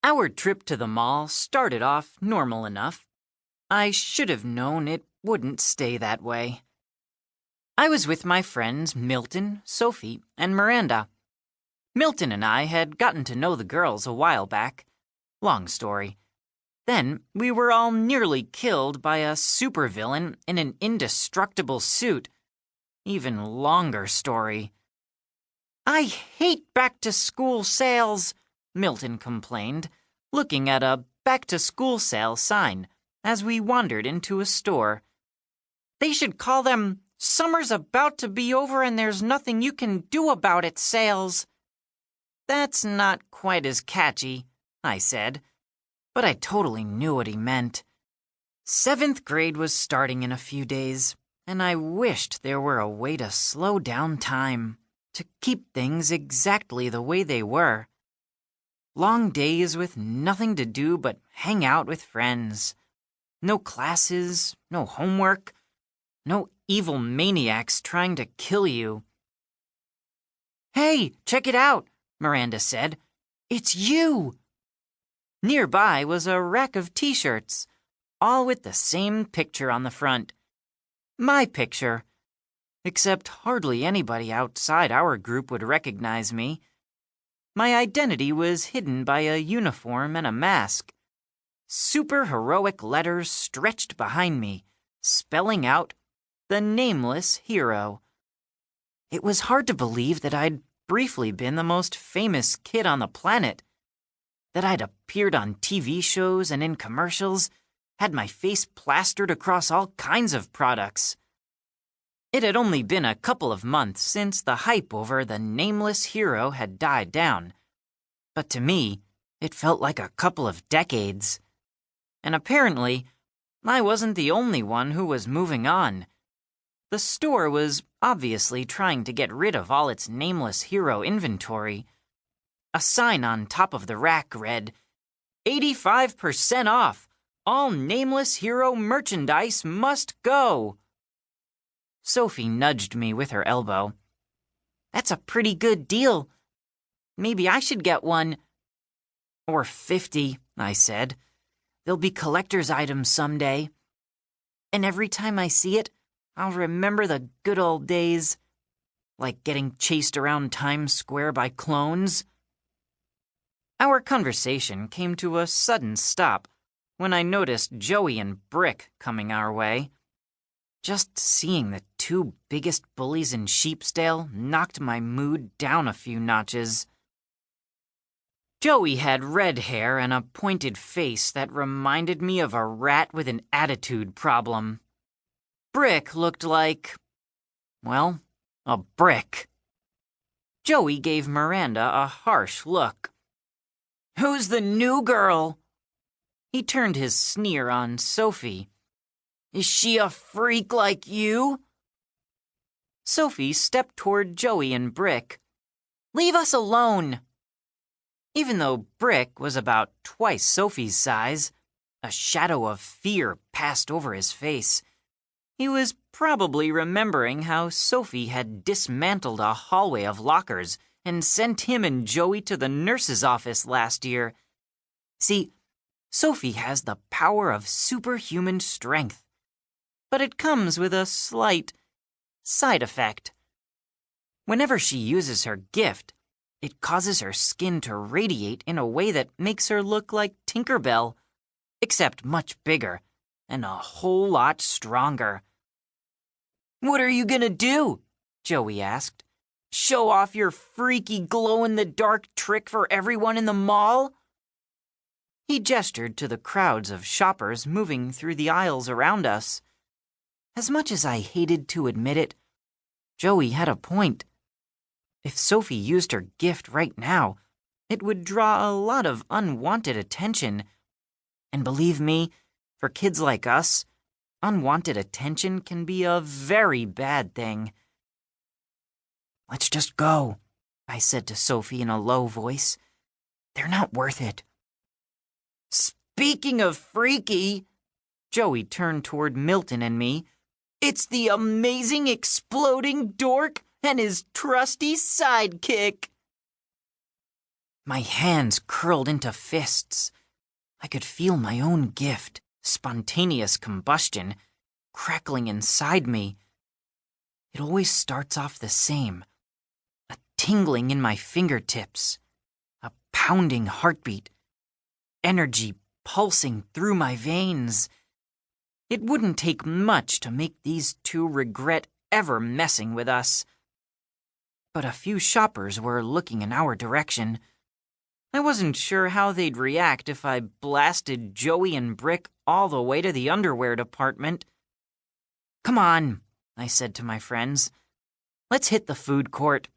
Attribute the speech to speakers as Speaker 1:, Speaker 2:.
Speaker 1: Our trip to the mall started off normal enough. I should have known it wouldn't stay that way. I was with my friends Milton, Sophie, and Miranda. Milton and I had gotten to know the girls a while back. Long story. Then we were all nearly killed by a supervillain in an indestructible suit. Even longer story. "I hate back-to-school sales," Milton complained, looking at a back-to-school sale sign as we wandered into a store. "They should call them Summer's About to Be Over and There's Nothing You Can Do About It sales." "That's not quite as catchy," I said, but I totally knew what he meant. 7th grade was starting in a few days, and I wished there were a way to slow down time, to keep things exactly the way they were. Long days with nothing to do but hang out with friends. No classes, no homework, no evil maniacs trying to kill you. "Hey, check it out," Miranda said. "It's you!" Nearby was a rack of t-shirts, all with the same picture on the front. My picture. Except hardly anybody outside our group would recognize me. My identity was hidden by a uniform and a mask. Super-heroic letters stretched behind me, spelling out, "The Nameless Hero." It was hard to believe that I'd briefly been the most famous kid on the planet, that I'd appeared on TV shows and in commercials, had my face plastered across all kinds of products. It had only been a couple of months since the hype over the Nameless Hero had died down, but to me, it felt like a couple of decades. And apparently, I wasn't the only one who was moving on. The store was obviously trying to get rid of all its Nameless Hero inventory. A sign on top of the rack read, 85% off! All Nameless Hero merchandise must go! Sophie nudged me with her elbow. "That's a pretty good deal. Maybe I should get one." "Or 50, I said. "They'll be collector's items someday. And every time I see it, I'll remember the good old days. Like getting chased around Times Square by clones." Our conversation came to a sudden stop when I noticed Joey and Brick coming our way. Just seeing the two biggest bullies in Sheepsdale knocked my mood down a few notches. Joey had red hair and a pointed face that reminded me of a rat with an attitude problem. Brick looked like, well, a brick. Joey gave Miranda a harsh look. "Who's the new girl?" He turned his sneer on Sophie. "Is she a freak like you?" Sophie stepped toward Joey and Brick. "Leave us alone." Even though Brick was about twice Sophie's size, a shadow of fear passed over his face. He was probably remembering how Sophie had dismantled a hallway of lockers and sent him and Joey to the nurse's office last year. See, Sophie has the power of superhuman strength, but it comes with a slight side effect. Whenever she uses her gift, it causes her skin to radiate in a way that makes her look like Tinkerbell, except much bigger and a whole lot stronger. "What are you gonna do?" Joey asked. "Show off your freaky glow-in-the-dark trick for everyone in the mall?" He gestured to the crowds of shoppers moving through the aisles around us. As much as I hated to admit it, Joey had a point. If Sophie used her gift right now, it would draw a lot of unwanted attention. And believe me, for kids like us, unwanted attention can be a very bad thing. "Let's just go," I said to Sophie in a low voice. "They're not worth it." "Speaking of freaky," Joey turned toward Milton and me, "it's the amazing exploding dork and his trusty sidekick." My hands curled into fists. I could feel my own gift, spontaneous combustion, crackling inside me. It always starts off the same. A tingling in my fingertips, a pounding heartbeat, energy pulsing through my veins. It wouldn't take much to make these two regret ever messing with us. But a few shoppers were looking in our direction. I wasn't sure how they'd react if I blasted Joey and Brick all the way to the underwear department. "Come on," I said to my friends. "Let's hit the food court.